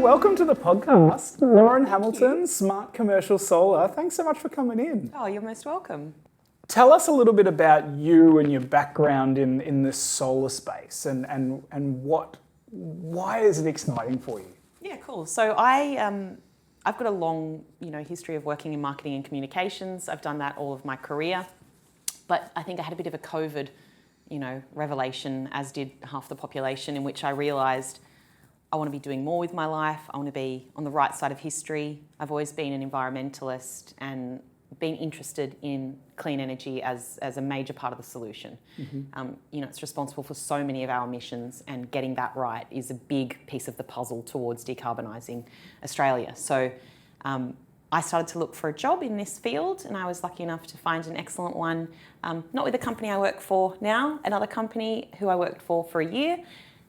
welcome to the podcast. Lauren Hamilton, Smart Commercial Solar. Thanks so much for coming in. Oh, you're most welcome. Tell us a little bit about you and your background in this solar space and why is it exciting for you? Yeah, cool. So I've got a long, history of working in marketing and communications. I've done that all of my career, but I think I had a bit of a COVID, revelation, as did half the population, in which I realised I want to be doing more with my life. I want to be on the right side of history. I've always been an environmentalist and been interested in clean energy as a major part of the solution. Mm-hmm. It's responsible for so many of our emissions, and getting that right is a big piece of the puzzle towards decarbonising Australia. So I started to look for a job in this field, and I was lucky enough to find an excellent one, not with the company I work for now, another company who I worked for a year.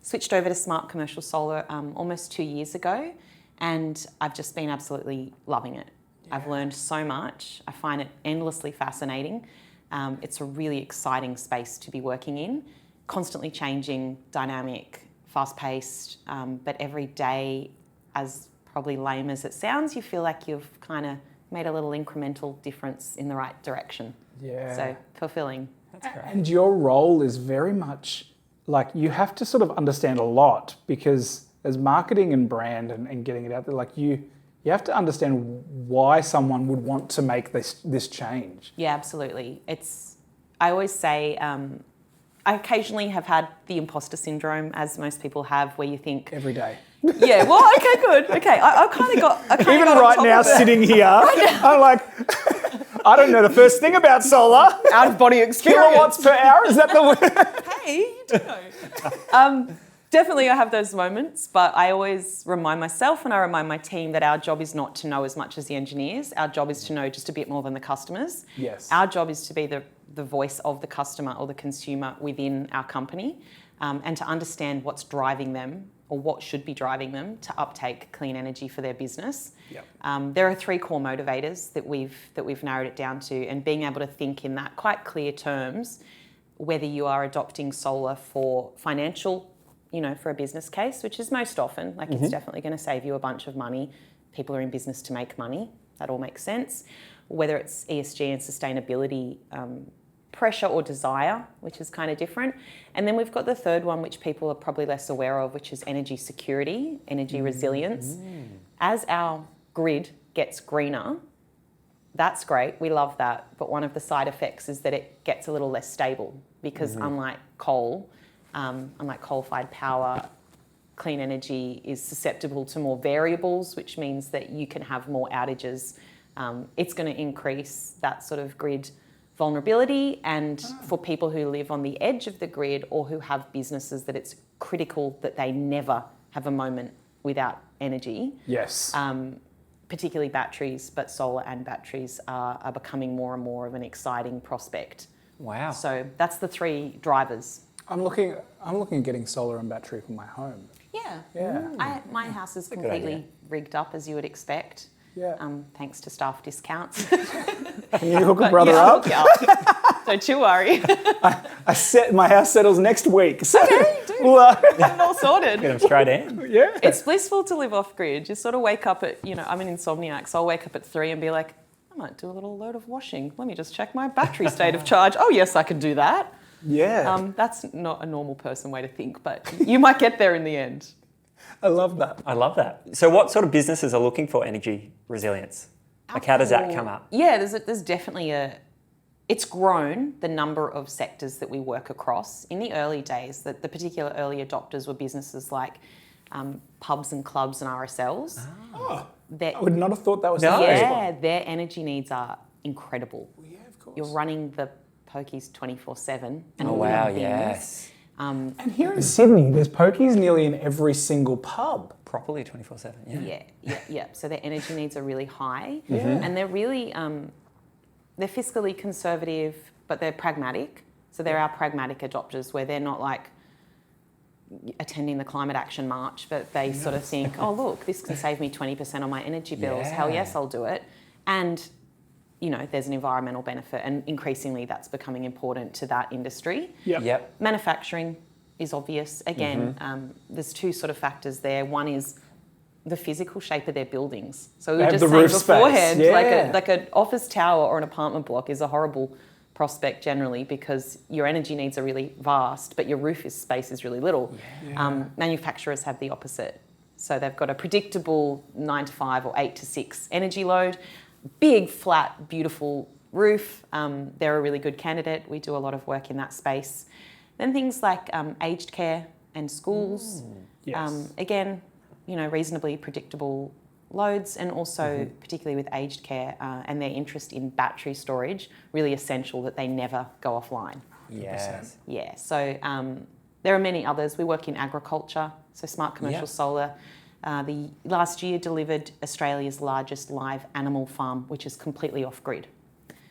Switched over to Smart Commercial Solar almost 2 years ago, and I've just been absolutely loving it. Yeah. I've learned so much. I find it endlessly fascinating. It's a really exciting space to be working in, constantly changing, dynamic, fast-paced, but every day, as probably lame as it sounds, you feel like you've kind of made a little incremental difference in the right direction. Yeah. So fulfilling. That's great. And your role is very much like you have to sort of understand a lot, because as marketing and brand and getting it out there, like you have to understand why someone would want to make this change. Yeah, absolutely. I always say, I occasionally have had the imposter syndrome, as most people have, where you think every day. Yeah. Well, okay, good. Okay, I kind of got. Even right now, sitting here, I'm like, I don't know the first thing about solar. Out of body experience. Kilowatts per hour, is that the word? Hey, you do know. Definitely I have those moments, but I always remind myself and I remind my team that our job is not to know as much as the engineers. Our job is to know just a bit more than the customers. Yes. Our job is to be the voice of the customer or the consumer within our company, and to understand what's driving them, or what should be driving them to uptake clean energy for their business. Yep. There are 3 core motivators that we've narrowed it down to, and being able to think in that quite clear terms, whether you are adopting solar for financial, for a business case, which is most often, like it's definitely going to save you a bunch of money. People are in business to make money. That all makes sense. Whether it's ESG and sustainability, pressure or desire, which is kind of different. And then we've got the third one, which people are probably less aware of, which is energy security, energy resilience. As our grid gets greener, that's great, we love that. But one of the side effects is that it gets a little less stable, because unlike coal-fired power, clean energy is susceptible to more variables, which means that you can have more outages. It's going to increase that sort of grid vulnerability, and for people who live on the edge of the grid or who have businesses that it's critical that they never have a moment without energy. Yes. Particularly batteries, but solar and batteries are becoming more and more of an exciting prospect. Wow. So that's the 3 drivers. I'm looking at getting solar and battery for my home. Yeah. My house is completely rigged up, as you would expect. Yeah. Thanks to staff discounts. Can you hook a brother up? Don't you worry. My house settles next week. So Okay, do. Get it all sorted. Get them straight in. Yeah. It's blissful to live off grid. You sort of wake up at, I'm an insomniac, so I'll wake up at 3 and be like, I might do a little load of washing. Let me just check my battery state of charge. Oh yes, I can do that. Yeah. That's not a normal person way to think, but you might get there in the end. I love that. I love that. So what sort of businesses are looking for energy resilience? Like how does that come up? Yeah, there's definitely it's grown, the number of sectors that we work across. In the early days, the particular early adopters were businesses like pubs and clubs and RSLs. Oh, I would not have thought that was the first one. Their energy needs are incredible. Well, yeah, of course. You're running the pokies 24/7. And Oh wow, yes. And here in Sydney, there's pokies nearly in every single pub. Properly 24/7. Yeah. So their energy needs are really high, and they're really they're fiscally conservative, but they're pragmatic. So they're our pragmatic adopters, where they're not like attending the climate action march, but they sort of think, oh look, this can save me 20% on my energy bills. Yeah. Hell yes, I'll do it. And there's an environmental benefit, and increasingly that's becoming important to that industry. Yep. Manufacturing is obvious. Again, there's 2 sort of factors there. One is the physical shape of their buildings. So we They were have just the roof saying space, beforehand, yeah. like an office tower or an apartment block is a horrible prospect generally because your energy needs are really vast, but your space is really little. Yeah. Manufacturers have the opposite. So they've got a predictable 9 to 5 or 8 to 6 energy load, big, flat, beautiful roof. They're a really good candidate. We do a lot of work in that space. Then things like aged care and schools. Yes. Again, reasonably predictable loads, and also particularly with aged care and their interest in battery storage, really essential that they never go offline. Yes. Yeah, so there are many others. We work in agriculture, so smart commercial solar. The last year delivered Australia's largest live animal farm, which is completely off-grid.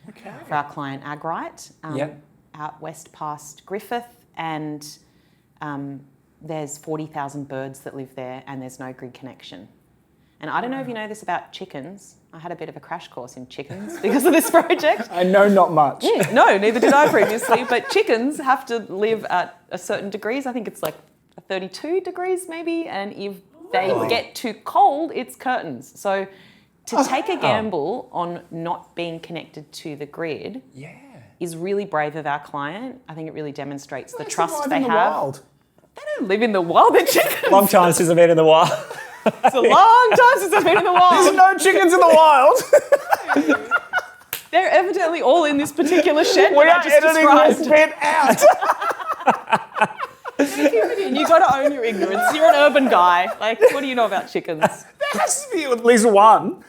Okay. For our client Agrite, out west past Griffith, and there's 40,000 birds that live there, and there's no grid connection. And I don't know if you know this about chickens. I had a bit of a crash course in chickens because of this project. I know not much. No, neither did I previously. But chickens have to live at a certain degrees. I think it's like 32 degrees maybe. And if they get too cold, it's curtains. So to take a gamble on not being connected to the grid is really brave of our client. I think it really demonstrates the trust they have. Wild. They don't live in the wild, they're chickens. Long time since I've been in the wild. It's a long time since I've been in the wild. There's no chickens in the wild. They're evidently all in this particular shed We that are I just editing described. this bit out. And you got to own your ignorance. You're an urban guy. Like, what do you know about chickens? There has to be at least one.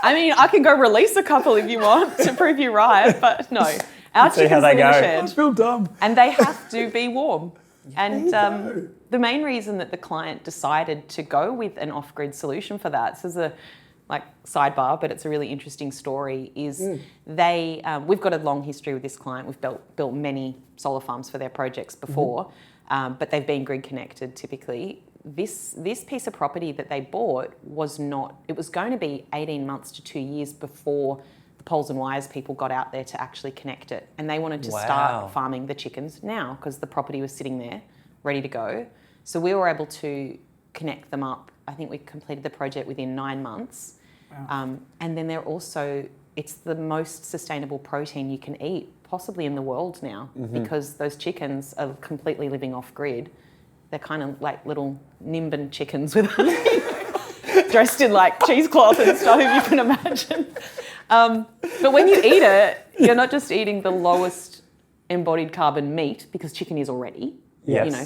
I mean, I can go release a couple if you want to prove you right, but no. Our See how chickens they live in a go. shed. I feel dumb. And they have to be warm. And the main reason that the client decided to go with an off-grid solution for that, this is a sidebar, but it's a really interesting story, is we've got a long history with this client. We've built many solar farms for their projects before, but they've been grid connected typically. This piece of property that they bought was going to be 18 months to 2 years before the poles and wires people got out there to actually connect it. And they wanted to start farming the chickens now because the property was sitting there ready to go. So we were able to connect them up. I think we completed the project within 9 months. Wow. And then it's the most sustainable protein you can eat, possibly in the world now, because those chickens are completely living off grid. They're kind of like little Nimbin chickens with dressed in like cheesecloth and stuff, if you can imagine. But when you eat it, you're not just eating the lowest embodied carbon meat, because chicken is already,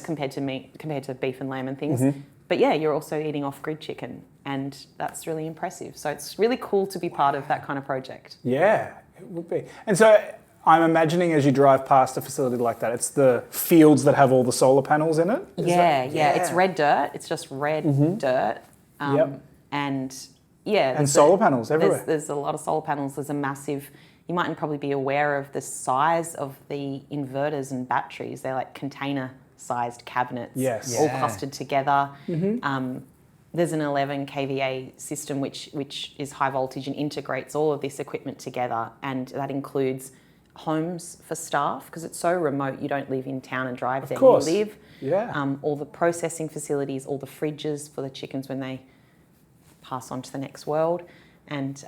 compared to beef and lamb and things. But yeah, you're also eating off-grid chicken, and that's really impressive. So it's really cool to be part of that kind of project. Yeah, it would be. And so I'm imagining as you drive past a facility like that, it's the fields that have all the solar panels in it? Yeah. It's red dirt. It's just red dirt. And solar panels everywhere. There's a lot of solar panels. There's a massive, you mightn't probably be aware of the size of the inverters and batteries. They're like container-sized cabinets, all clustered together. There's an 11 kVA system which is high voltage and integrates all of this equipment together, and that includes homes for staff, because it's so remote. You don't live in town and drive there. You live. All the processing facilities, all the fridges for the chickens when they pass on to the next world, and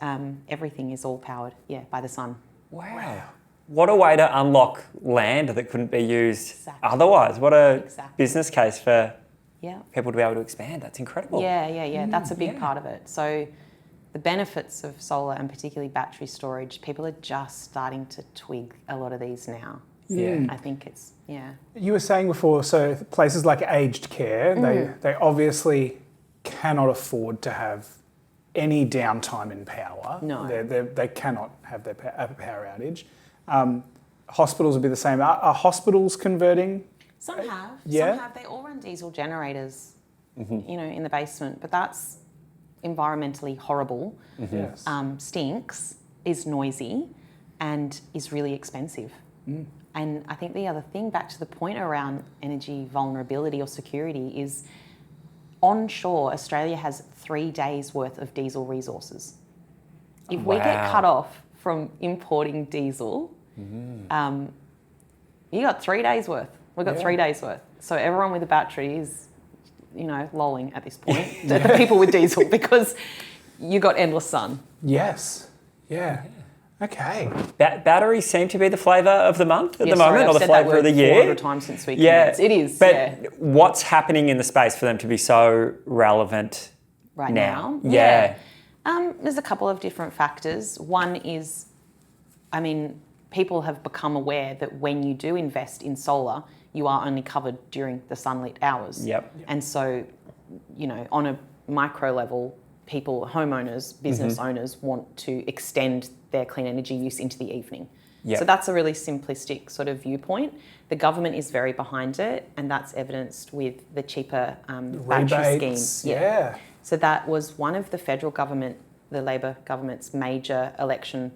everything is all powered by the sun. Wow. What a way to unlock land that couldn't be used otherwise. What a business case for people to be able to expand. That's incredible. That's a big part of it. So the benefits of solar, and particularly battery storage, people are just starting to twig a lot of these now. I think it's, You were saying before, so places like aged care, they obviously cannot afford to have any downtime in power. No. They cannot have their power outage. Hospitals would be the same. Are hospitals converting? Some have. Some have. They all run diesel generators, in the basement. But that's environmentally horrible. Yes. Stinks, is noisy, and is really expensive. And I think the other thing, back to the point around energy vulnerability or security, is onshore, Australia has 3 days worth of diesel resources. If we get cut off from importing diesel, you got 3 days worth. We've got 3 days worth. So everyone with a battery lolling at this point, the people with diesel, because you got endless sun. Yes. Yeah. Okay. Batteries seem to be the flavour of the month at the Sorry, moment, I've or the said that flavour of the word year. 400 times since we commenced. It is. But what's happening in the space for them to be so relevant right now? Yeah. There's a couple of different factors. One is, people have become aware that when you do invest in solar, you are only covered during the sunlit hours. Yep. And so, on a micro level, homeowners, business owners want to extend their clean energy use into the evening. Yep. So that's a really simplistic sort of viewpoint. The government is very behind it, and that's evidenced with the cheaper battery rebates, scheme. Yeah. So that was one of the federal government, the Labor government's major election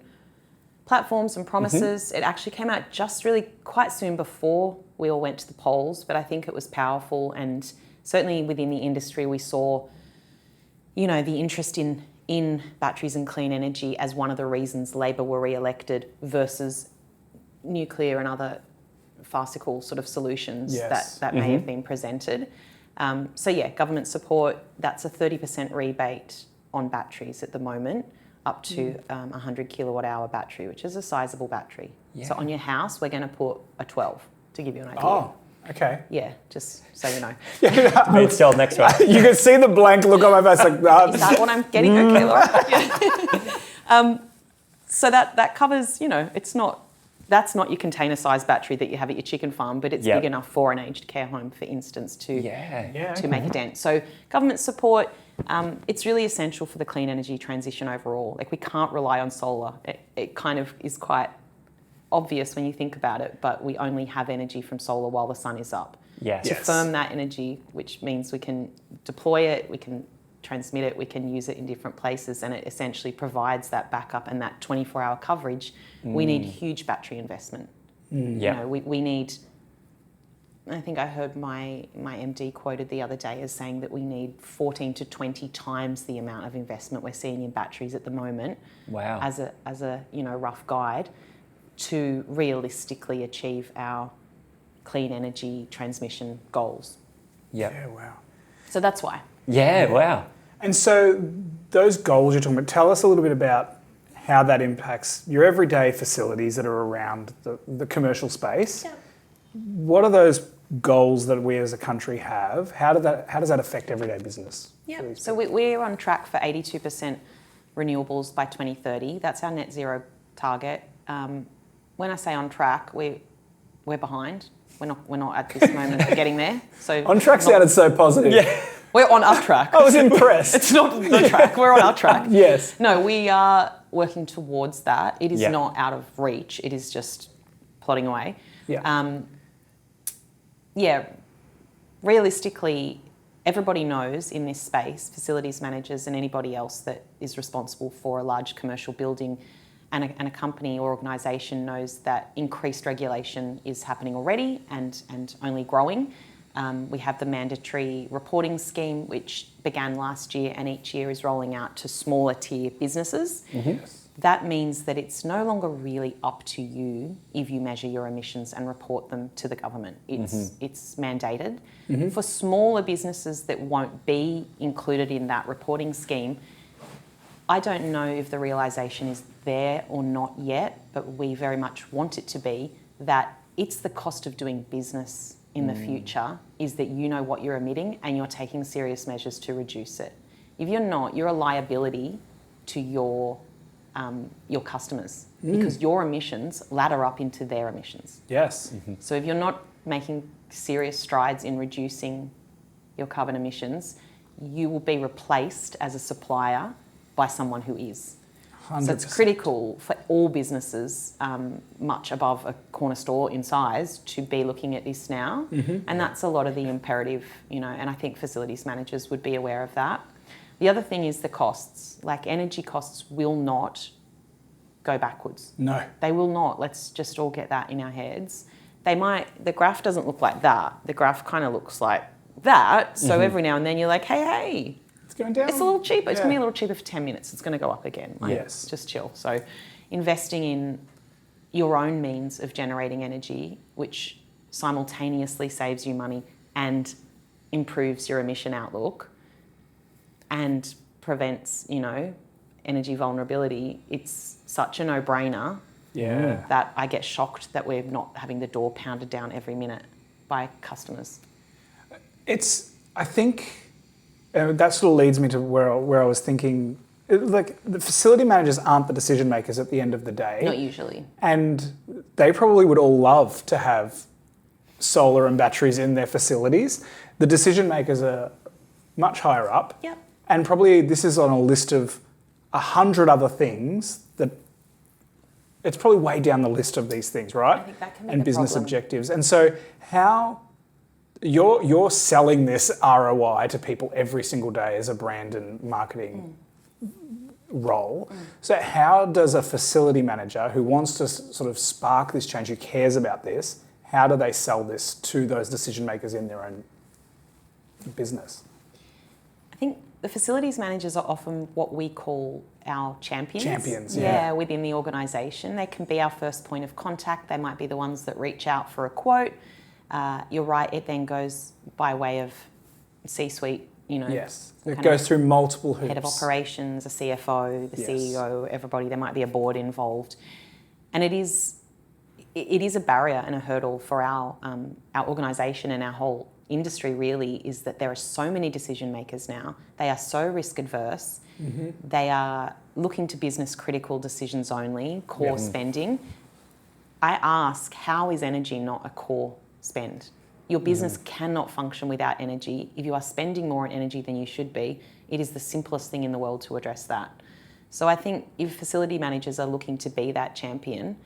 platforms and promises. It actually came out just really quite soon before we all went to the polls, but I think it was powerful, and certainly within the industry we saw the interest in batteries and clean energy as one of the reasons Labor were re-elected versus nuclear and other farcical sort of solutions that may have been presented. Government support, that's a 30% rebate on batteries at the moment, up to 100 kilowatt hour battery, which is a sizable battery. Yeah. So on your house, we're going to put a 12, to give you an idea. Oh. Okay. Yeah, just so you know. Be installed next one. You can see the blank look on my face. Like, is that what I'm getting? Okay, Laura. Yeah. So that covers, that's not your container-sized battery that you have at your chicken farm, but it's big enough for an aged care home, for instance, to make a dent. So government support, it's really essential for the clean energy transition overall. Like, we can't rely on solar. It kind of is quite obvious when you think about it, but we only have energy from solar while the sun is up. Yes. To firm that energy, which means we can deploy it, we can transmit it, we can use it in different places, and it essentially provides that backup and that 24-hour coverage. We need huge battery investment. We need, I think I heard my MD quoted the other day as saying that we need 14 to 20 times the amount of investment we're seeing in batteries at the moment. Wow. As a rough guide, to realistically achieve our clean energy transmission goals. Yeah, wow. So that's why. Yeah, wow. And so those goals you're talking about, tell us a little bit about how that impacts your everyday facilities that are around the commercial space. Yeah. What are those goals that we as a country have? How does that affect everyday business? Yeah, so we're on track for 82% renewables by 2030. That's our net zero target. When I say on track, we're behind. We're not at this moment of getting there. So on track sounded so positive. Yeah. We're on our track. I was impressed. It's not the track. We're on our track. Yes. No, we are working towards that. It is not out of reach. It is just plodding away. Yeah. Realistically, everybody knows in this space, facilities managers and anybody else that is responsible for a large commercial building and a company or organisation knows that increased regulation is happening already and only growing. We have the mandatory reporting scheme, which began last year and each year is rolling out to smaller tier businesses. Mm-hmm. That means that it's no longer really up to you if you measure your emissions and report them to the government. It's mandated. Mm-hmm. For smaller businesses that won't be included in that reporting scheme, I don't know if the realisation is there or not yet, but we very much want it to be, that it's the cost of doing business in the future is that you know what you're emitting and you're taking serious measures to reduce it. If you're not, you're a liability to your customers because your emissions ladder up into their emissions. Yes. Mm-hmm. So if you're not making serious strides in reducing your carbon emissions, you will be replaced as a supplier by someone who is. 100%. So it's critical for all businesses, much above a corner store in size, to be looking at this now. Mm-hmm. And that's a lot of the imperative, and I think facilities managers would be aware of that. The other thing is the costs. Like, energy costs will not go backwards. No. They will not. Let's just all get that in our heads. They might, the graph doesn't look like that. The graph kind of looks like that. So every now and then you're like, hey, it's going down. It's a little cheaper. It's going to be a little cheaper for 10 minutes. It's going to go up again. Yes. Just chill. So investing in your own means of generating energy, which simultaneously saves you money and improves your emission outlook and prevents, energy vulnerability, it's such a no-brainer that I get shocked that we're not having the door pounded down every minute by customers. I think that sort of leads me to where I was thinking, like the facility managers aren't the decision makers at the end of the day. Not usually. And they probably would all love to have solar and batteries in their facilities. The decision makers are much higher up. Yep. And probably this is on a list of 100 other things that it's probably way down the list of these things, right? I think that can be and the business problem. objectives. And so how you're selling this ROI to people every single day as a brand and marketing role. So how does a facility manager who wants to sort of spark this change, who cares about this, how do they sell this to those decision makers in their own business? I think the facilities managers are often what we call our champions. Champions, within the organisation. They can be our first point of contact. They might be the ones that reach out for a quote. You're right, it then goes by way of C-suite, Yes, it goes through multiple hoops. Head of operations, a CFO, the CEO, everybody. There might be a board involved. And it is a barrier and a hurdle for our organisation and our whole industry really, is that there are so many decision makers now. They are so risk adverse. Mm-hmm. They are looking to business critical decisions only, core spending. I ask, how is energy not a core spend? Your business cannot function without energy. If you are spending more on energy than you should be, it is the simplest thing in the world to address that. So I think if facility managers are looking to be that champion,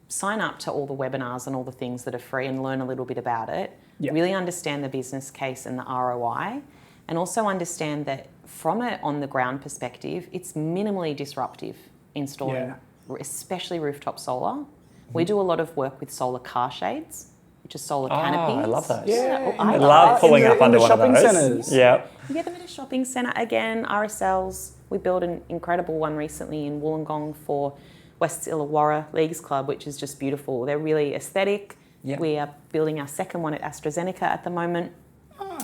sign up to all the webinars and all the things that are free and learn a little bit about it. Yep. Really understand the business case and the ROI, and also understand that from an on-the-ground perspective, it's minimally disruptive installing, especially rooftop solar. Mm-hmm. We do a lot of work with solar car shades, which are solar canopies. I love those. Yeah, I love pulling up under one of those. Centers. Yeah. You get them at a shopping centre. Again, RSLs. We built an incredible one recently in Wollongong for West Illawarra Leagues Club, which is just beautiful. They're really aesthetic. Yep. We are building our second one at AstraZeneca at the moment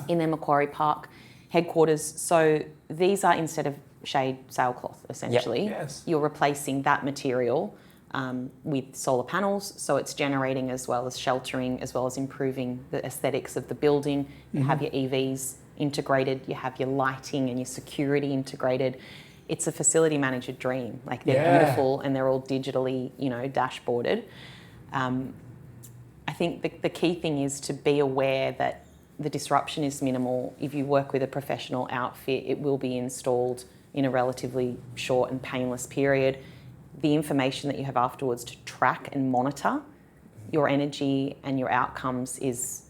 in their Macquarie Park headquarters. So these are, instead of shade, sailcloth, essentially. Yep. Yes. You're replacing that material with solar panels, so it's generating as well as sheltering, as well as improving the aesthetics of the building. You have your EVs integrated, you have your lighting and your security integrated. It's a facility manager dream. Like, they're beautiful and they're all digitally, dashboarded. I think the key thing is to be aware that the disruption is minimal. If you work with a professional outfit, it will be installed in a relatively short and painless period. The information that you have afterwards to track and monitor your energy and your outcomes is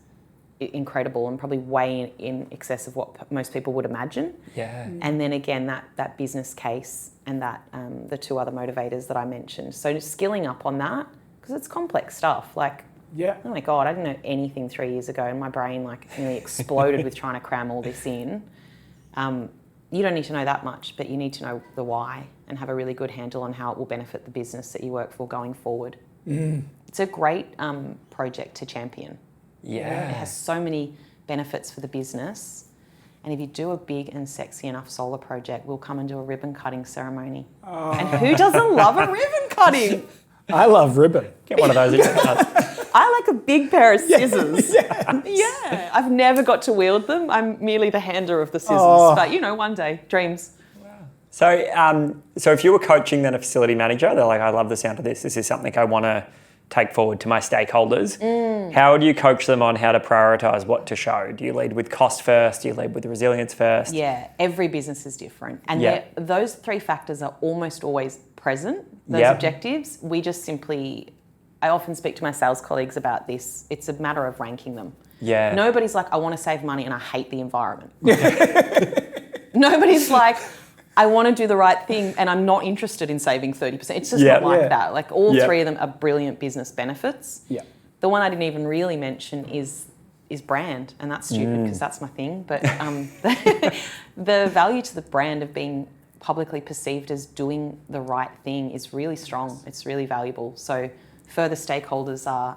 incredible, and probably way in excess of what most people would imagine. Yeah. And then again, that business case and that the two other motivators that I mentioned. So just skilling up on that, because it's complex stuff. Like, oh my God, I didn't know anything 3 years ago, and my brain nearly exploded with trying to cram all this in. You don't need to know that much, but you need to know the why and have a really good handle on how it will benefit the business that you work for going forward. It's a great project to champion. Yeah. It has so many benefits for the business. And if you do a big and sexy enough solar project, we'll come and do a ribbon cutting ceremony. Oh. And who doesn't love a ribbon cutting? I love ribbon. Get one of those. I like a big pair of scissors. Yeah. I've never got to wield them. I'm merely the hander of the scissors. But, one day, dreams. Wow. So if you were coaching then a facility manager, they're like, I love the sound of this. This is something I want to take forward to my stakeholders. How would you coach them on how to prioritise what to show? Do you lead with cost first? Do you lead with resilience first? Yeah, every business is different. And those three factors are almost always present, those objectives. We just simply, I often speak to my sales colleagues about this. It's a matter of ranking them. Yeah. Nobody's like, I want to save money and I hate the environment. Nobody's like, I want to do the right thing and I'm not interested in saving 30%. It's just not like that. Like, all three of them are brilliant business benefits. Yeah. The one I didn't even really mention is brand, and that's stupid because that's my thing. But the value to the brand of being publicly perceived as doing the right thing is really strong. It's really valuable. So further stakeholders are,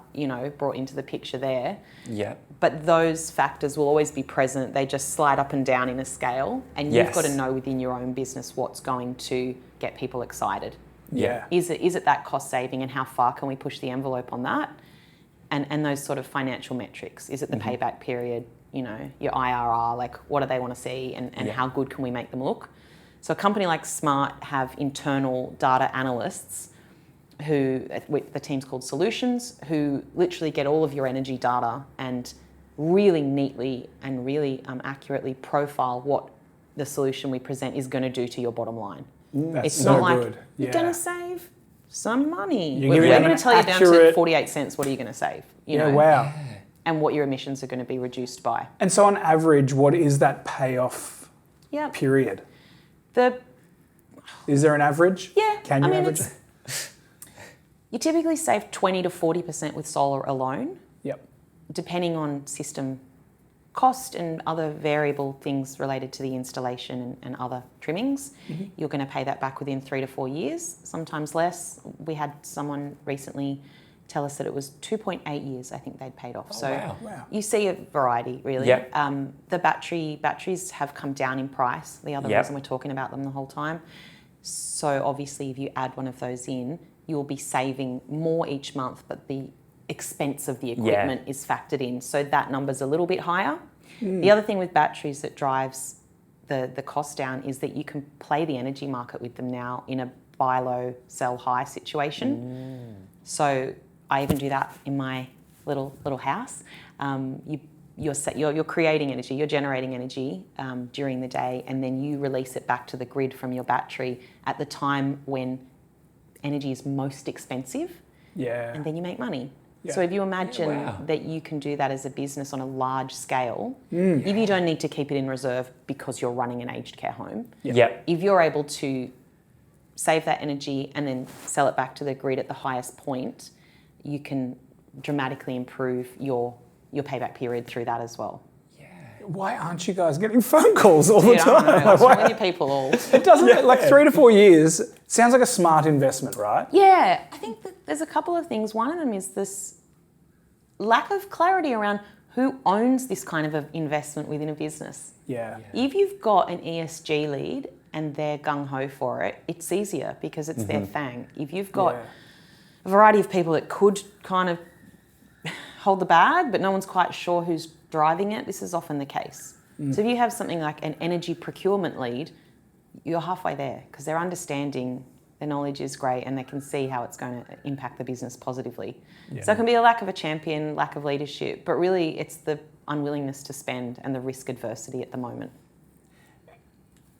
brought into the picture there. Yeah. But those factors will always be present. They just slide up and down in a scale, and you've got to know within your own business what's going to get people excited. Yeah. Is it that cost saving, and how far can we push the envelope on that? And those sort of financial metrics. Is it the payback period? Your IRR, like what do they want to see, and how good can we make them look? So a company like Smart have internal data analysts who, the team's called Solutions, who literally get all of your energy data and really neatly and really accurately profile what the solution we present is going to do to your bottom line. That's it's so not like good. you're going to save some money. You're We're giving going to tell you down to accurate- 48 cents what are you going to save. Wow. And what your emissions are going to be reduced by. And so on average, what is that payoff period? Is there an average? Yeah. Can you average it? You typically save 20 to 40% with solar alone. Yep. Depending on system cost and other variable things related to the installation and other trimmings, you're going to pay that back within 3 to 4 years, sometimes less. We had someone recently tell us that it was 2.8 years I think they'd paid off. Wow. You see a variety, really. Yep. The batteries have come down in price, the other reason we're talking about them the whole time. So obviously if you add one of those in, you'll be saving more each month, but the expense of the equipment is factored in. So that number's a little bit higher. The other thing with batteries that drives the cost down is that you can play the energy market with them now in a buy low, sell high situation. So I even do that in my little house. You're creating energy, you're generating energy during the day, and then you release it back to the grid from your battery at the time when energy is most expensive. Yeah. And then you make money. Yeah. So if you imagine that you can do that as a business on a large scale, if you don't need to keep it in reserve because you're running an aged care home, if you're able to save that energy and then sell it back to the grid at the highest point, you can dramatically improve your payback period through that as well. Why aren't you guys getting phone calls all the time? I don't know. What's wrong with you people all? It doesn't, like 3 to 4 years, sounds like a smart investment, right? Yeah, I think that there's a couple of things. One of them is this lack of clarity around who owns this kind of investment within a business. Yeah. If you've got an ESG lead and they're gung-ho for it, it's easier because it's their thing. If you've got a variety of people that could kind of hold the bag, but no one's quite sure who's driving it, this is often the case. So if you have something like an energy procurement lead, you're halfway there because they're understanding, the knowledge is great, and they can see how it's going to impact the business positively. So it can be a lack of a champion, lack of leadership, but really it's the unwillingness to spend and the risk adversity at the moment.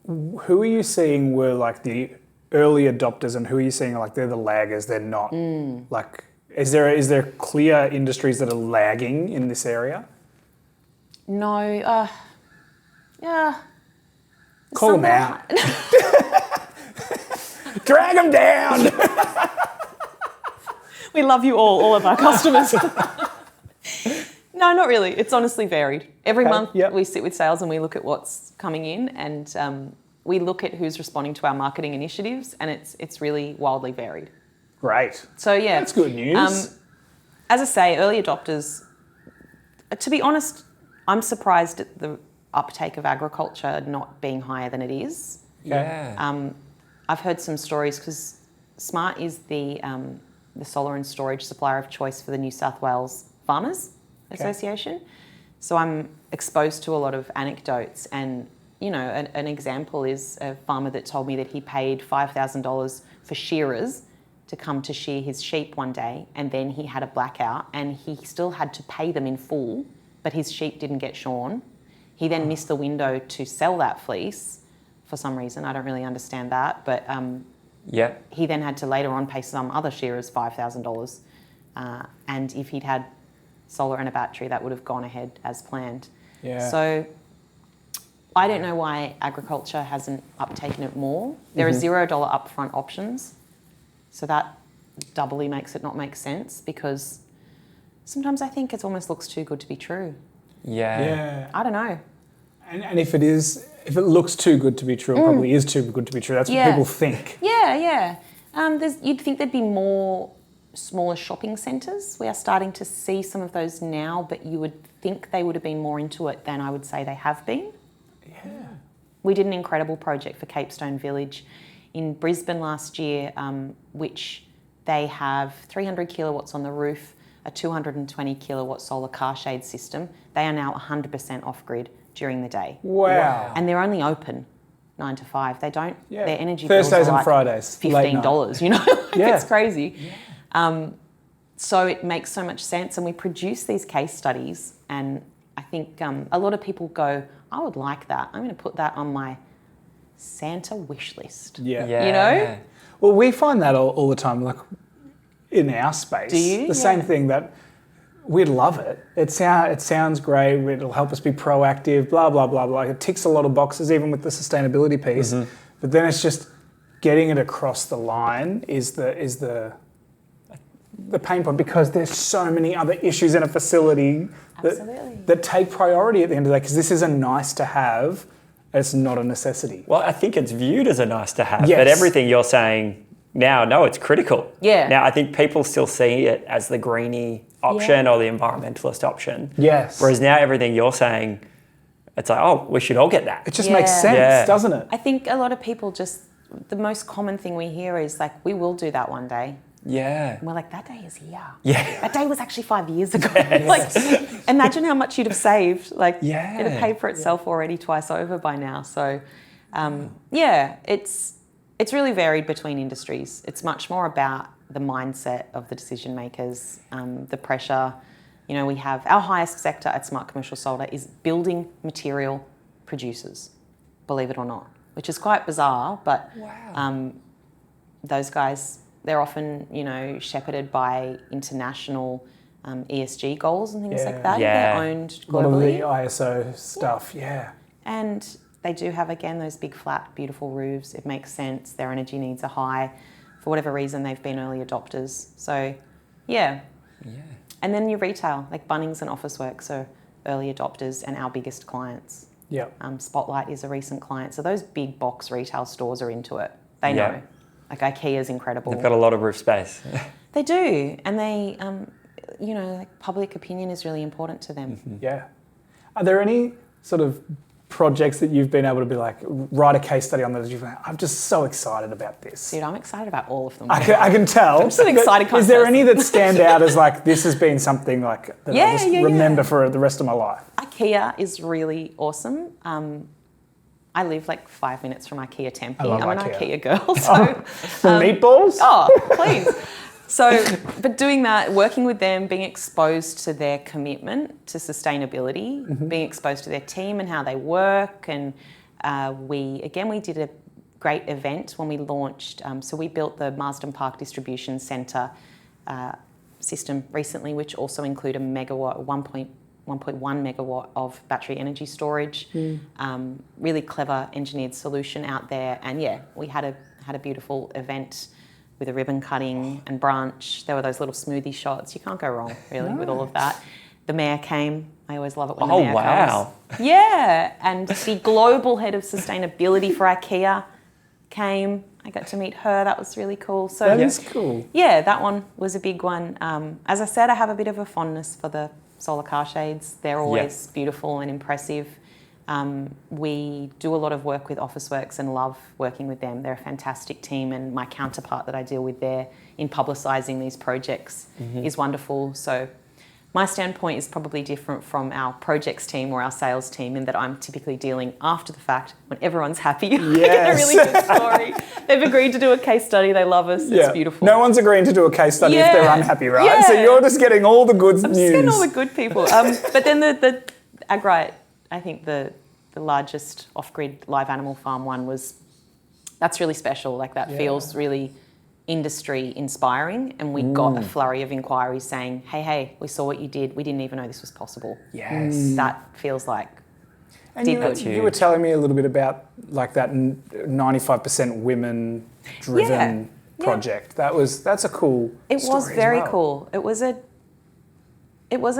Who are you seeing were like the early adopters, and who are you seeing like they're the laggers, they're not? Like, is there clear industries that are lagging in this area? No, yeah. Call them out. Drag them down. We love you all of our customers. No, not really. It's honestly varied. Every month we sit with sales and we look at what's coming in, and we look at who's responding to our marketing initiatives, and it's really wildly varied. Great. So yeah. That's good news. As I say, early adopters, to be honest, I'm surprised at the uptake of agriculture not being higher than it is. Yeah. I've heard some stories because Smart is the solar and storage supplier of choice for the New South Wales Farmers Association. So I'm exposed to a lot of anecdotes, and an example is a farmer that told me that he paid $5,000 for shearers to come to shear his sheep one day, and then he had a blackout and he still had to pay them in full, but his sheep didn't get shorn. He then missed the window to sell that fleece for some reason. I don't really understand that, but he then had to later on pay some other shearers $5,000. And if he'd had solar and a battery, that would have gone ahead as planned. Yeah. So I don't know why agriculture hasn't uptaken it more. There are $0 upfront options. So that doubly makes it not make sense, because sometimes I think it almost looks too good to be true. Yeah. I don't know. And if it looks too good to be true, it probably is too good to be true. That's what people think. Yeah. You'd think there'd be more smaller shopping centres. We are starting to see some of those now, but you would think they would have been more into it than I would say they have been. Yeah. We did an incredible project for Capestone Village in Brisbane last year, which they have 300 kilowatts on the roof, a 220 kilowatt solar car shade system. They are now 100% off-grid during the day. Wow. And they're only open 9 to 5. They don't, their energy Thursdays bills are and like Fridays, $15, you know? Yeah. It's crazy. Yeah. So it makes so much sense, and we produce these case studies, and I think a lot of people go, I would like that. I'm going to put that on my Santa wish list. Yeah. You know? Well, we find that all the time, like in our space. Do you? The same thing, that we'd love it. It sounds great. It'll help us be proactive, blah, blah, blah, blah. It ticks a lot of boxes, even with the sustainability piece. Mm-hmm. But then it's just getting it across the line is the pain point, because there's so many other issues in a facility that take priority at the end of the day, because this is a nice to have, it's not a necessity. Well, I think it's viewed as a nice to have, yes. but everything you're saying now, no, it's critical. Yeah. Now, I think people still see it as the greenie option or the environmentalist option. Yes. Whereas now everything you're saying, it's like, oh, we should all get that. It just makes sense, doesn't it? I think a lot of people the most common thing we hear is like, we will do that one day. Yeah. And we're like, that day is here. Yeah. That day was actually 5 years ago. Like, imagine how much you'd have saved. Like, it'd have paid for itself already twice over by now. So, it's really varied between industries. It's much more about the mindset of the decision makers, the pressure. You know, we have our highest sector at Smart Commercial Solar is building material producers, believe it or not, which is quite bizarre, but those guys, they're often, you know, shepherded by international ESG goals and things like that. Yeah. They're owned globally. A lot of the ISO stuff, And they do have, again, those big, flat, beautiful roofs. It makes sense. Their energy needs are high. For whatever reason, they've been early adopters. So, yeah. And then your retail, like Bunnings and Officeworks are early adopters and our biggest clients. Yeah. Spotlight is a recent client. So those big box retail stores are into it. They know. Like IKEA's incredible. They've got a lot of roof space. They do. And they, you know, like public opinion is really important to them. Mm-hmm. Yeah. Are there any sort of projects that you've been able to be like, write a case study on that you've been, I'm just so excited about this? Dude, I'm excited about all of them. I can tell. I'm just an excited kind Is there any that stand out as like, this has been something like that I just remember for the rest of my life? IKEA is really awesome. I live like 5 minutes from IKEA Tempe. I'm an IKEA girl. So, meatballs? Oh, please. So, but doing that, working with them, being exposed to their commitment to sustainability, being exposed to their team and how they work. And we did a great event when we launched. So we built the Marsden Park Distribution Centre system recently, which also included a megawatt, 1.1 megawatt of battery energy storage. Really clever engineered solution out there. And we had a beautiful event with a ribbon cutting and brunch. There were those little smoothie shots. You can't go wrong, really, with all of that. The mayor came. I always love it when the mayor comes. Yeah, and the global head of sustainability for IKEA came. I got to meet her. That was really cool. So that is cool. Yeah, that one was a big one. As I said, I have a bit of a fondness for the solar car shades. They're always beautiful and impressive. We do a lot of work with Officeworks and love working with them. They're a fantastic team, and my counterpart that I deal with there in publicising these projects is wonderful. So my standpoint is probably different from our projects team or our sales team in that I'm typically dealing after the fact when everyone's happy. Yes. A really good story. They've agreed to do a case study. They love us. It's beautiful. No one's agreeing to do a case study if they're unhappy, right? Yeah. So you're just getting all the good news. I'm just getting all the good people. But then the Agrite, I think the largest off-grid live animal farm one that's really special. Like that feels really industry inspiring, and we got a flurry of inquiries saying, hey, we saw what you did. We didn't even know this was possible. Yes. That feels like and you were telling me a little bit about like that 95% women driven project. That's a cool It was very cool. It wasn't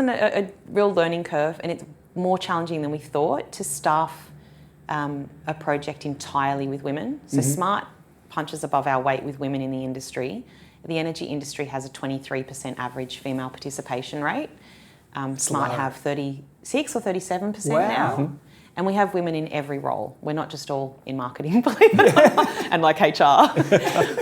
a real learning curve, and it's more challenging than we thought to staff a project entirely with women. So Smart punches above our weight with women in the industry, the energy industry has a 23% average female participation rate. Smart have 36 or 37% now. And we have women in every role. We're not just all in marketing, believe it, and like HR.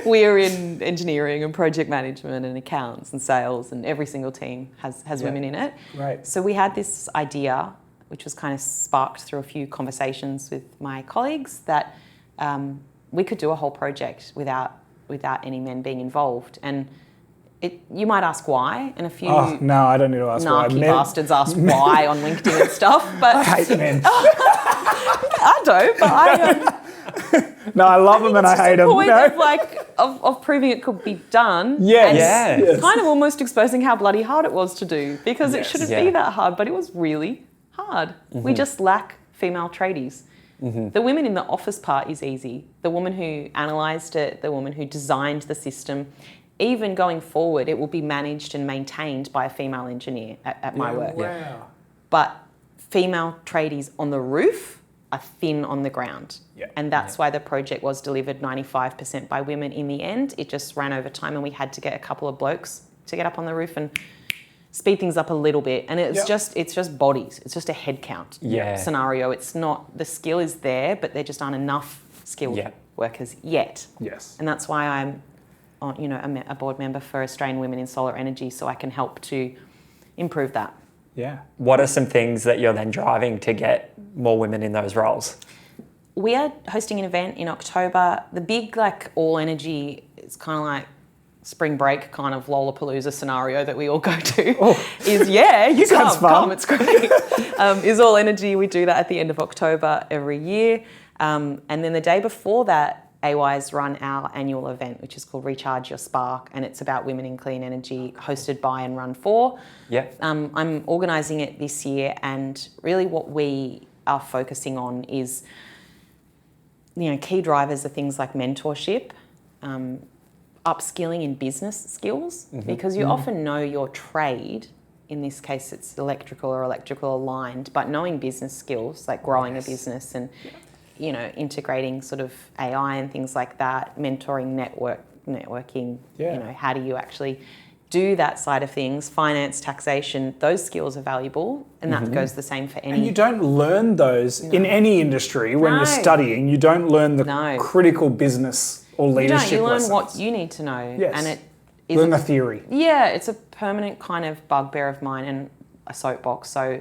We're in engineering and project management and accounts and sales, and every single team has women in it. Right. So we had this idea, which was kind of sparked through a few conversations with my colleagues, that we could do a whole project without any men being involved. And you might ask why, and a few no, I don't need to ask why. narky bastards ask why on LinkedIn and stuff. But I hate men. I don't, but I no, I love them and I hate them. Point of proving it could be done. Yes. And kind of almost exposing how bloody hard it was to do, because it shouldn't be that hard, but it was really hard. We just lack female tradies. The women in the office part is easy. The woman who analysed it, the woman who designed the system, even going forward, it will be managed and maintained by a female engineer at my work. Wow. But female tradies on the roof are thin on the ground. And that's why the project was delivered 95% by women in the end. It just ran over time, and we had to get a couple of blokes to get up on the roof and speed things up a little bit. And it's just bodies. It's just a head count scenario. It's not, the skill is there, but there just aren't enough skilled workers yet. Yes. And that's why I'm a board member for Australian Women in Solar Energy, so I can help to improve that. Yeah. What are some things that you're then driving to get more women in those roles? We are hosting an event in October. The big all energy, it's kind of like spring break kind of Lollapalooza scenario that we all go to is, you come, it's great. Is all energy. We do that at the end of October every year. And then the day before that, AY's run our annual event, which is called Recharge Your Spark, and it's about women in clean energy, hosted by and run for. I'm organising it this year, and really what we are focusing on is, key drivers are things like mentorship, upskilling in business skills, because you often know your trade. In this case, it's electrical or electrical aligned, but knowing business skills, like growing a business and integrating sort of AI and things like that, mentoring, networking, how do you actually do that side of things, finance, taxation, those skills are valuable, and that goes the same for any... And you don't learn those in any industry when you're studying. You don't learn the critical business or leadership You learn lessons. what you need to know. Yes. And it is learn the theory. Yeah, it's a permanent kind of bugbear of mine and a soapbox, so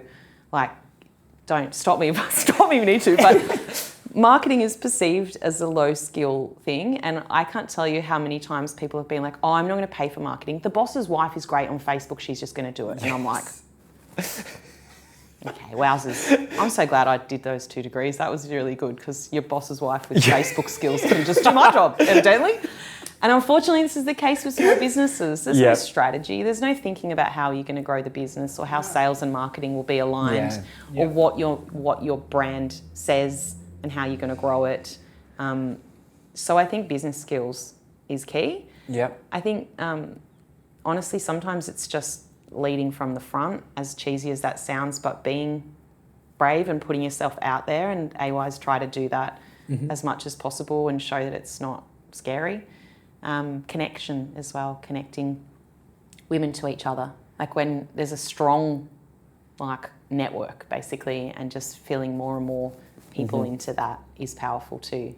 don't stop me if you need to, but... Marketing is perceived as a low skill thing, and I can't tell you how many times people have been like, I'm not going to pay for marketing. The boss's wife is great on Facebook, she's just going to do it. And I'm like, okay, wowzers. I'm so glad I did those 2 degrees. That was really good, because your boss's wife with Facebook skills can just do my job, evidently. And unfortunately, this is the case with small businesses. There's no strategy. There's no thinking about how you're going to grow the business, or how sales and marketing will be aligned, or what your brand says and how you're going to grow it. So I think business skills is key. I think, honestly, sometimes it's just leading from the front, as cheesy as that sounds, but being brave and putting yourself out there, and AY's try to do that as much as possible and show that it's not scary. Connection as well, connecting women to each other. Like when there's a strong network, basically, and just feeling more and more people into that is powerful too.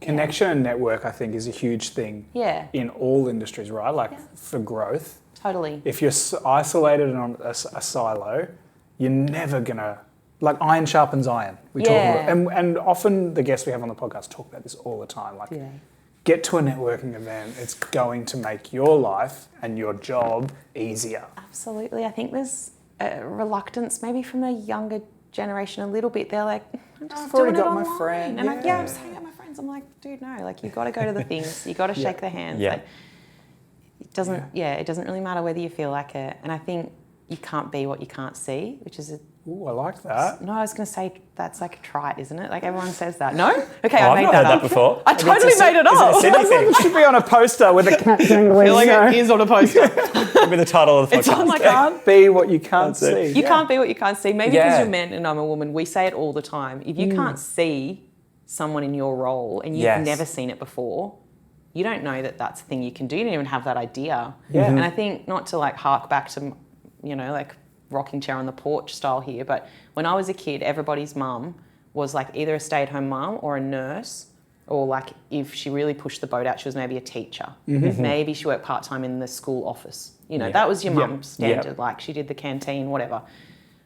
Connection and network, I think, is a huge thing in all industries, right? For growth. Totally. If you're isolated and on a silo, you're never going to... iron sharpens iron. We talk about, and often the guests we have on the podcast talk about this all the time. Get to a networking event. It's going to make your life and your job easier. Absolutely. I think there's a reluctance maybe from the younger generation a little bit. They're like, I've already got my friend. And I'm just hanging out with my friends. I'm like, dude, no, you've got to go to the things. You've got to shake their hands. It doesn't really matter whether you feel like it. And I think you can't be what you can't see, which is Ooh, I like that. No, I was going to say that's like a trite, isn't it? Everyone says that. No? Okay, I made I've not that heard up. that before. I totally made it up. Is it a Sydney thing? It should be on a poster with a cat dangling. I feel like it is on a poster. Give me the title of the podcast. It's on my card. Be what you can't see. You can't be what you can't see. Maybe because you're men and I'm a woman, we say it all the time. If you can't see someone in your role and you've never seen it before, you don't know that that's a thing you can do. You don't even have that idea. Yeah. And I think, not to like hark back to, you know, like rocking chair on the porch style here, but when I was a kid, everybody's mum was like either a stay-at-home mum or a nurse, or like if she really pushed the boat out, she was maybe a teacher. Maybe she worked part-time in the school office. You know, that was your mum's standard. Like she did the canteen, whatever.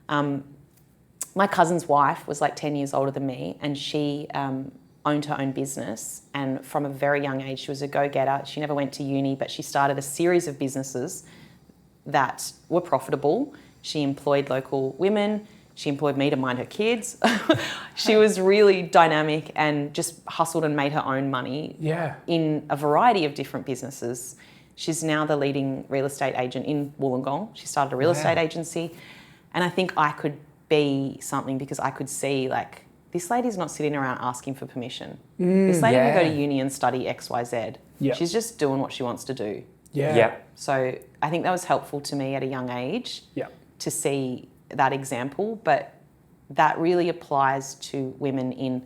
My cousin's wife was like 10 years older than me, and she owned her own business. And from a very young age, she was a go-getter. She never went to uni, but she started a series of businesses that were profitable. She employed local women. She employed me to mind her kids. She was really dynamic and just hustled and made her own money in a variety of different businesses. She's now the leading real estate agent in Wollongong. She started a real estate agency. And I think I could be something because I could see, like, this lady's not sitting around asking for permission. This lady can go to uni and study X, Y, Z. She's just doing what she wants to do. So I think that was helpful to me at a young age to see that example, but that really applies to women in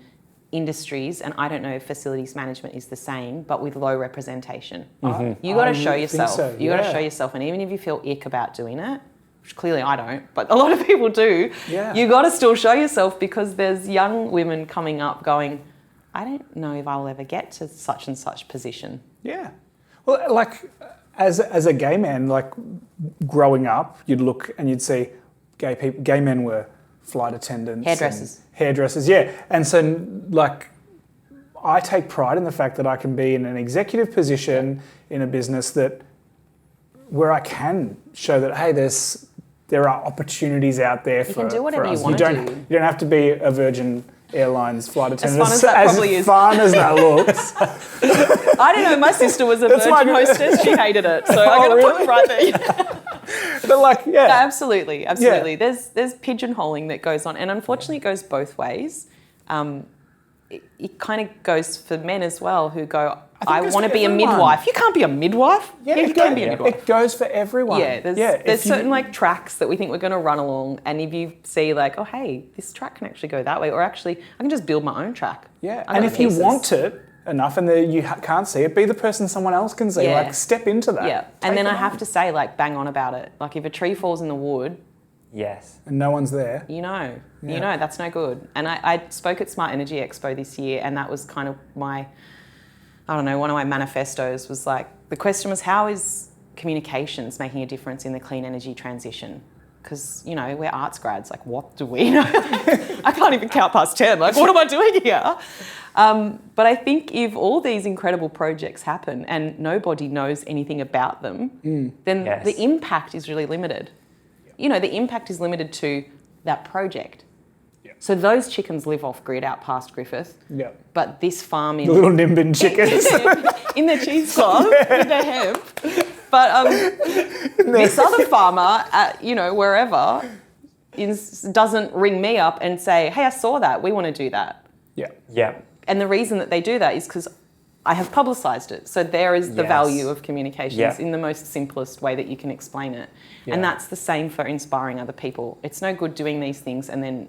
industries, and I don't know if facilities management is the same, but with low representation. You got to show yourself. So, you got to show yourself, and even if you feel ick about doing it, which clearly I don't, but a lot of people do, you got to still show yourself, because there's young women coming up going, I don't know if I'll ever get to such and such position. Yeah. Well, like as a gay man, like growing up, you'd look and you'd see gay men were flight attendants. Hairdressers, yeah. And so, like, I take pride in the fact that I can be in an executive position in a business where I can show that, hey, there are opportunities out there for us. You can do whatever you want to do. You don't have to be a Virgin Airlines flight attendant. As fun as that probably is. As fun as that looks. I don't know. My sister was a Virgin hostess. She hated it. So I'm going to put it right there. But like, No, absolutely. Yeah. There's pigeonholing that goes on, and unfortunately, it goes both ways. It kind of goes for men as well, who go, I want to be a midwife. You can't be a midwife. Yeah, you can be a midwife. It goes for everyone. Yeah, there's certain like tracks that we think we're going to run along, and if you see like, oh hey, this track can actually go that way, or actually I can just build my own track. Yeah, and if you want it enough and you can't see it, be the person someone else can see. Like, step into that. Yeah, and then I have to say, like, bang on about it. Like, if a tree falls in the wood, and no one's there, you know that's no good. And I spoke at Smart Energy Expo this year, and that was kind of one of my manifestos was like, the question was, how is communications making a difference in the clean energy transition? Because, you know, we're arts grads, like, what do we know? I can't even count past 10. Like, what am I doing here? But I think if all these incredible projects happen and nobody knows anything about them, then the impact is really limited. You know, the impact is limited to that project. So those chickens live off grid out past Griffith. But this farm in... The little Nimbin chickens. in the cheese cloth with their hemp. But this other farmer, wherever, doesn't ring me up and say, hey, I saw that. We want to do that. Yeah. And the reason that they do that is because I have publicised it. So there is the value of communications in the most simplest way that you can explain it. And that's the same for inspiring other people. It's no good doing these things and then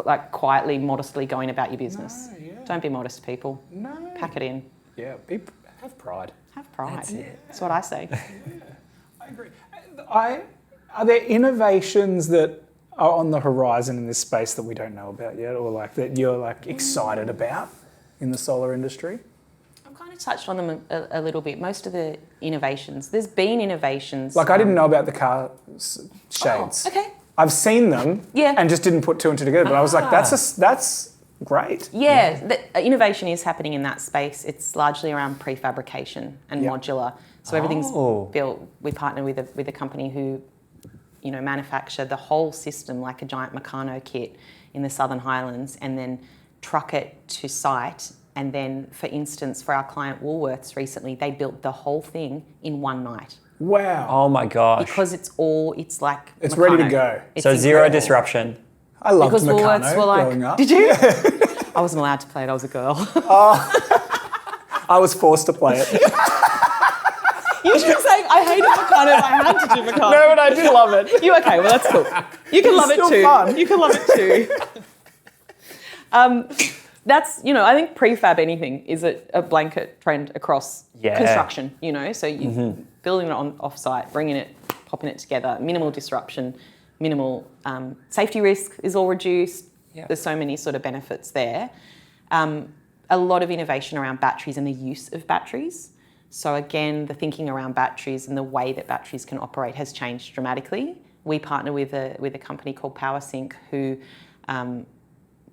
like quietly, modestly going about your business. Don't be modest, people. No. Pack it in. Yeah, have pride. Have pride. That's what I say. I agree. Are there innovations that are on the horizon in this space that we don't know about yet, or like that you're like excited about in the solar industry? I've kind of touched on them a little bit. Most of the innovations, there's been innovations. Like I didn't know about the car shades. Oh, okay. I've seen them and just didn't put two and two together, but I was like, that's great. Yeah, the innovation is happening in that space. It's largely around prefabrication and modular. So everything's built. We partner with a company who, you know, manufacture the whole system like a giant Meccano kit in the Southern Highlands and then truck it to site. And then, for instance, for our client Woolworths recently, they built the whole thing in one night. Wow. Oh my gosh. Because it's like it's Meccano. Ready to go. It's so zero disruption. I loved because Meccano Woolworths were like, growing up. Did you? I wasn't allowed to play it, I was a girl. I was forced to play it. You keep saying, I hated Meccano, I had to do Meccano. No, but I did love it. You okay, well that's cool. You can love it too. Fun. You can love it too. that's, I think prefab anything is a blanket trend across construction, so you building it on off-site, bringing it, popping it together, minimal disruption, minimal safety risk is all reduced. Yep. There's so many sort of benefits there. A lot of innovation around batteries and the use of batteries. So again, the thinking around batteries and the way that batteries can operate has changed dramatically. We partner with a company called PowerSync who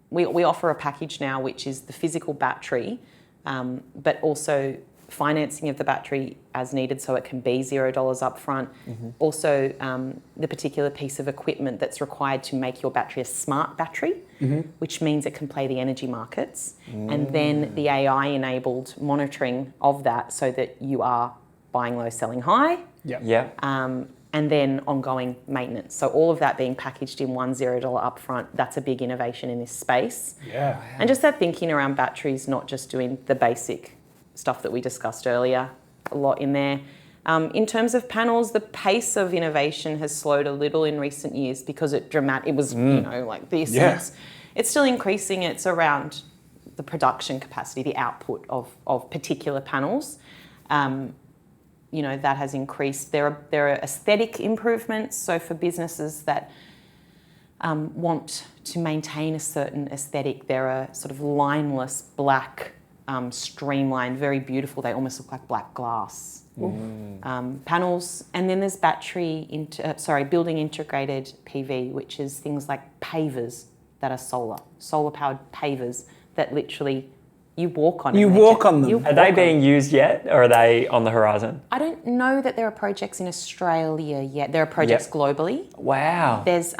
we offer a package now which is the physical battery, but also financing of the battery as needed so it can be $0 upfront. Also, the particular piece of equipment that's required to make your battery a smart battery, which means it can play the energy markets, and then the AI-enabled monitoring of that so that you are buying low, selling high. And then ongoing maintenance. So all of that being packaged in one $0 upfront, that's a big innovation in this space. Yeah. And just that thinking around batteries, not just doing the basic stuff that we discussed earlier, a lot in there. In terms of panels, the pace of innovation has slowed a little in recent years because it was, like this. Yeah. And it's still increasing. It's around the production capacity, the output of particular panels. That has increased. There are aesthetic improvements. So for businesses that want to maintain a certain aesthetic, there are sort of lineless, black, streamlined, very beautiful. They almost look like black glass panels. And then there's building integrated PV, which is things like pavers that are solar-powered pavers that literally you walk on. You walk on them. Are they being used yet, or are they on the horizon? I don't know that there are projects in Australia yet. There are projects globally. Wow. There's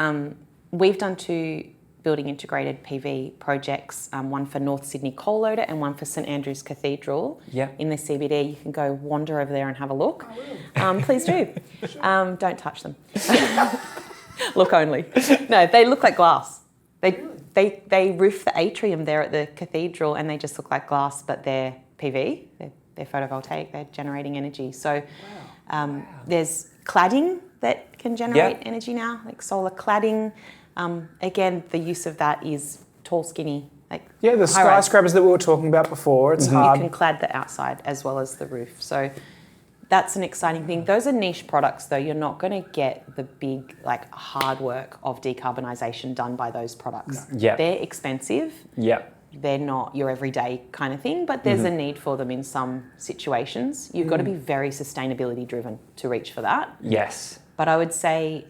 we've done 2 building integrated PV projects, one for North Sydney Coal Loader and one for St Andrew's Cathedral in the CBD. You can go wander over there and have a look. Please do. Don't touch them. Look only. No, they look like glass. They roof the atrium there at the cathedral and they just look like glass, but they're PV, they're photovoltaic, they're generating energy. So there's cladding that can generate energy now, like solar cladding. Again, the use of that is tall, skinny, the skyscrapers that we were talking about before. It's hard. You can clad the outside as well as the roof. So that's an exciting thing. Those are niche products, though. You're not going to get the big, hard work of decarbonisation done by those products. No. Yep. They're expensive. Yep. They're not your everyday kind of thing, but there's a need for them in some situations. You've got to be very sustainability driven to reach for that. Yes. But I would say,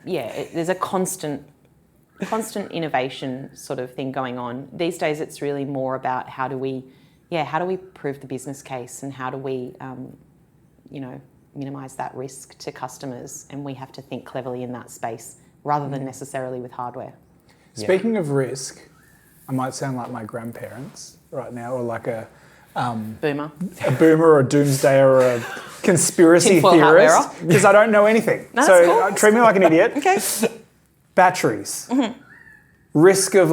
there's a constant innovation sort of thing going on. These days, it's really more about how do we prove the business case and how do we, minimise that risk to customers, and we have to think cleverly in that space rather than necessarily with hardware. Speaking of risk, I might sound like my grandparents right now, or like a boomer or a doomsdayer or a conspiracy theorist, because I don't know anything. No, so treat me like an idiot. Okay. Batteries. Risk of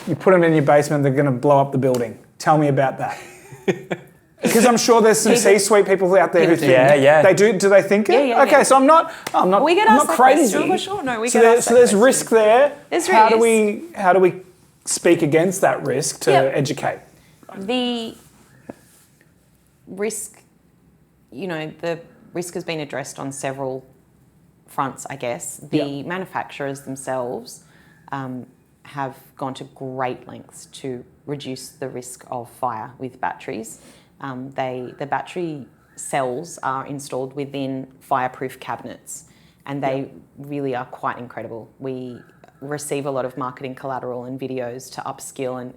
you put them in your basement, they're going to blow up the building. Tell me about that. Because I'm sure there's some C-suite people out there who think they do. Do they think it? Yeah. Okay, so I'm not. We get I'm asked not that crazy. question for sure. No, we so get asked that there's question. risk there. There's how risk. do we speak against that risk to educate? The risk, the risk has been addressed on several fronts, I guess. The manufacturers themselves have gone to great lengths to reduce the risk of fire with batteries. The battery cells are installed within fireproof cabinets, and they really are quite incredible. We receive a lot of marketing collateral and videos to upskill and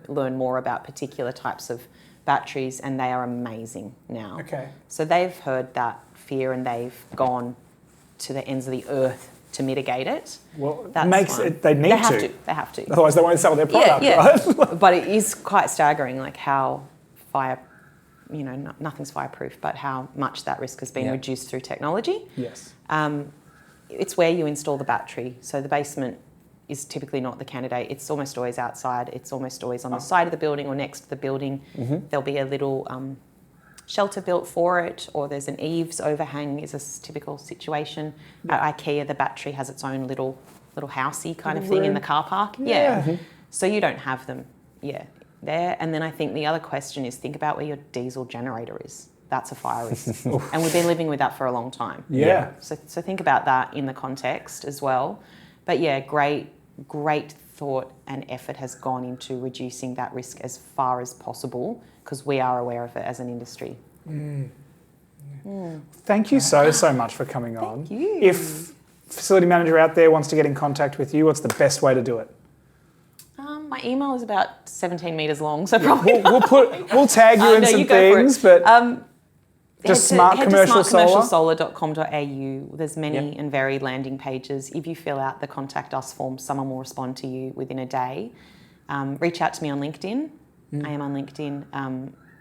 learn more about particular types of batteries, and they are amazing now. Okay. So they've heard that fear and they've gone to the ends of the earth to mitigate it. Well, That's makes fine. it. They need to. They have to. Otherwise, they won't sell their product, right? But it is quite staggering, how fire, nothing's fireproof, but how much that risk has been reduced through technology. Yes. It's where you install the battery. So the basement is typically not the candidate. It's almost always outside. It's almost always on the side of the building or next to the building. There'll be a little shelter built for it, or there's an eaves overhang is a typical situation. At IKEA, the battery has its own little housey kind of thing in the car park. So you don't have them yeah, there. And then I think the other question is think about where your diesel generator is. That's a fire risk. And we've been living with that for a long time. Yeah. So think about that in the context as well. But yeah, great thought and effort has gone into reducing that risk as far as possible because we are aware of it as an industry. Thank you so much for coming on. Thank you. If facility manager out there wants to get in contact with you, what's the best way to do it? My email is about 17 metres long, so probably we'll tag you in some things, but just smartcommercialsolar.com.au. There's many and varied landing pages. If you fill out the contact us form, someone will respond to you within a day. Reach out to me on LinkedIn. I am on LinkedIn.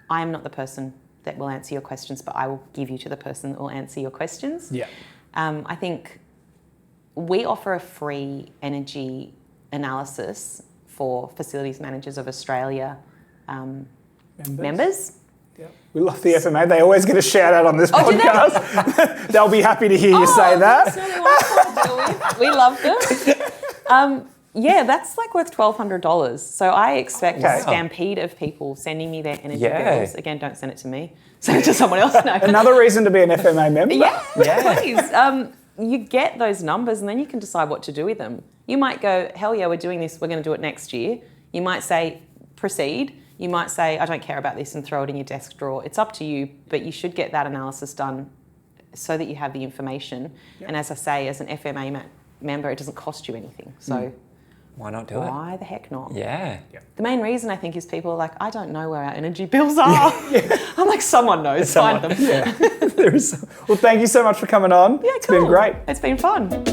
I am not the person that will answer your questions, but I will give you to the person that will answer your questions. Yeah. I think we offer a free energy analysis for Facilities Managers of Australia members. Yep. We love the FMA. They always get a shout out on this podcast. They'll be happy to hear you say that. That's really wonderful to deal with. We love them. Yeah, that's like worth $1,200. So I expect a stampede of people sending me their energy bills. Again, don't send it to me. Send it to someone else. No. Another reason to be an FMA member. Yeah, please. You get those numbers and then you can decide what to do with them. You might go, hell yeah, we're doing this. We're going to do it next year. You might say, proceed. You might say, I don't care about this and throw it in your desk drawer. It's up to you, but you should get that analysis done so that you have the information. Yep. And as I say, as an FMA member, it doesn't cost you anything. So why not do it? Why the heck not? Yeah. The main reason I think is people are like, I don't know where our energy bills are. I'm like, someone knows, find them. Yeah. Well, thank you so much for coming on. Yeah, It's been great. It's been fun.